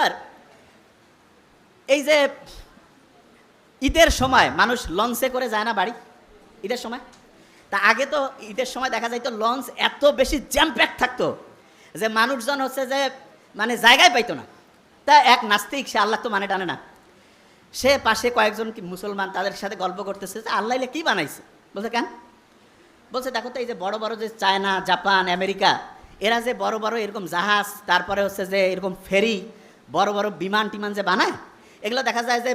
আর এই যে ঈদের সময় মানুষ লঞ্চে করে যায় না বাড়ি, ঈদের সময়। তা আগে তো ঈদের সময় দেখা যাইতো লঞ্চ এত বেশি জ্যাম প্যাক থাকতো যে মানুষজন হচ্ছে যে মানে জায়গায় পাইতো না। তা এক নাস্তিক, সে আল্লাহ তো মানে টানে না, সে পাশে কয়েকজন মুসলমান তাদের সাথে গল্প করতেছে যে আল্লাহ কি বানাইছে। বলছে কেন? বলছে দেখো তো এই যে বড় বড় যে চায়না, জাপান, আমেরিকা, এরা যে বড় বড় এরকম জাহাজ, তারপরে হচ্ছে যে এরকম ফেরি, বড় বড় বিমান টিমান যে বানায়, এগুলো দেখা যায় যে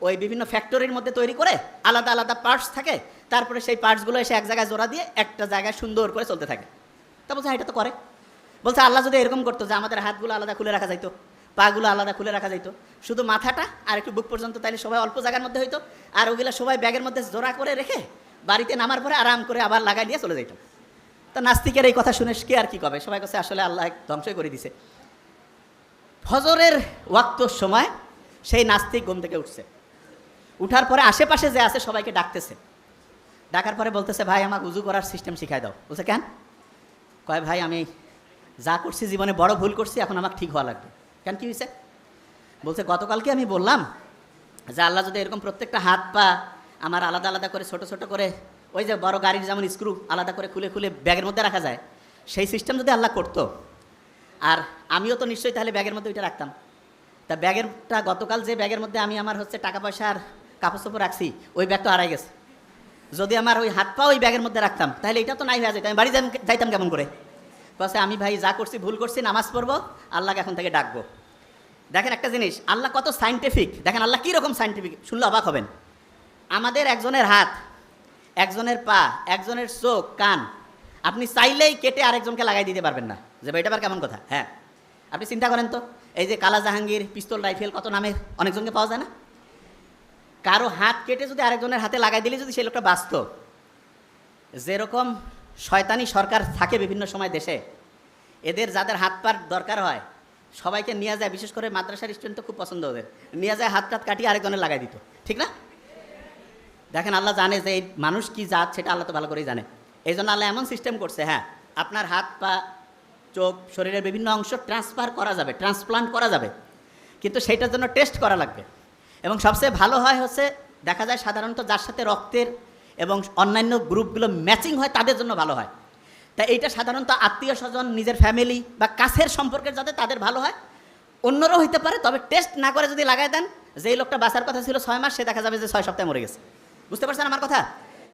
ওই বিভিন্ন ফ্যাক্টরির মধ্যে তৈরি করে আলাদা আলাদা পার্টস থাকে, তারপরে সেই পার্টসগুলো এসে এক জায়গায় জোড়া দিয়ে একটা জায়গায় সুন্দর করে চলতে থাকে। তা বলছে এটা তো করে। বলছে আল্লাহ যদি এরকম করতো যে আমাদের হাতগুলো আলাদা খুলে রাখা যাইতো, পাগুলো আলাদা খুলে রাখা যাইতো, শুধু মাথাটা আর একটু বুক পর্যন্ত, তাইলে সবাই অল্প জায়গার মধ্যে হইতো, আর ওগুলো সবাই ব্যাগের মধ্যে জোড়া করে রেখে বাড়িতে নামার পরে আরাম করে আবার লাগাই দিয়ে চলে যাইতো। তা নাস্তিকের এই কথা শুনে কে আর কি কবে, সবাই কাছে আসলে আল্লাহ ধ্বংসই করে দিছে। ফজরের ওয়াক্তর সময় সেই নাস্তিক ঘুম থেকে উঠছে, উঠার পরে আশেপাশে যে আছে সবাইকে ডাকতেছে, ডাকার পরে বলতেছে ভাই আমাকে উজু করার সিস্টেম শিখাই দাও। বলছে কেন? কয় ভাই আমি যা করছি জীবনে বড় ভুল করছি, এখন আমাকে ঠিক হওয়া লাগবে। কেন, কি হয়েছে? বলছে গতকালকে আমি বললাম যে আল্লাহ যদি এরকম প্রত্যেকটা হাত পা আমার আলাদা আলাদা করে ছোট ছোট করে, ওই যে বড় গাড়ির যেমন স্ক্রু আলাদা করে খুলে খুলে ব্যাগের মধ্যে রাখা যায়, সেই সিস্টেম যদি আল্লাহ করতো, আর আমিও তো নিশ্চয়ই তাহলে ব্যাগের মধ্যে ওইটা রাখতাম। তা ব্যাগেরটা গতকাল যে ব্যাগের মধ্যে আমি আমার হচ্ছে টাকা পয়সা আর কাপড় চোপড় রাখছি, ওই ব্যাগ তো হারাই গেছে। যদি আমার ওই হাত পা ওই ব্যাগের মধ্যে রাখতাম তাহলে এটা তো নাই হয়ে যেত, আমি বাড়ি যাইতাম কেমন করে? বলছে আমি ভাই যা করছি ভুল করছি, নামাজ পড়বো, আল্লাহকে এখন থেকে ডাকবো। দেখেন একটা জিনিস, আল্লাহ কত সাইন্টিফিক, দেখেন আল্লাহ কীরকম সাইন্টিফিক, শুনলে অবাক হবেন। আমাদের একজনের হাত, একজনের পা, একজনের চোখ, কান আপনি চাইলেই কেটে আরেকজনকে লাগাই দিতে পারবেন না, যে এটা আবার কেমন কথা? হ্যাঁ, আপনি চিন্তা করেন তো, এই যে কালা জাহাঙ্গীর, পিস্তল, রাইফেল, কত নামের অনেকজনকে পাওয়া যায় না? কারো হাত কেটে যদি আরেকজনের হাতে লাগাই দিলে যদি সেই লোকটা বাঁচত, যেরকম শয়তানি সরকার থাকে বিভিন্ন সময় দেশে, এদের যাদের হাত পার দরকার হয় সবাইকে নিয়ে যায়, বিশেষ করে মাদ্রাসার স্টুডেন্ট তো খুব পছন্দ, ওদের নিয়ে যায় হাত টাত কাটিয়ে আরেকজনের লাগাই দিত, ঠিক না? দেখেন আল্লাহ জানে যে এই মানুষ কি জাত, সেটা আল্লাহ তো ভালো করেই জানে। এই জন্য আল্লাহ এমন সিস্টেম করছে, হ্যাঁ আপনার হাত পা চোখ শরীরের বিভিন্ন অংশ ট্রান্সফার করা যাবে, ট্রান্সপ্লান্ট করা যাবে, কিন্তু সেইটার জন্য টেস্ট করা লাগবে। এবং সবচেয়ে ভালো হয় হচ্ছে দেখা যায় সাধারণত যার সাথে রক্তের এবং অন্যান্য গ্রুপগুলো ম্যাচিং হয় তাদের জন্য ভালো হয়। তাই এইটা সাধারণত আত্মীয় স্বজন, নিজের ফ্যামিলি বা কাছের সম্পর্কের যাতে তাদের ভালো হয়, অন্যরাও হইতে পারে, তবে টেস্ট না করে যদি লাগাই দেন, যেই লোকটা বাঁচার কথা ছিল 6 মাস, সে দেখা যাবে যে 6 সপ্তাহে মরে গেছে। বুঝতে পারছেন আমার কথা?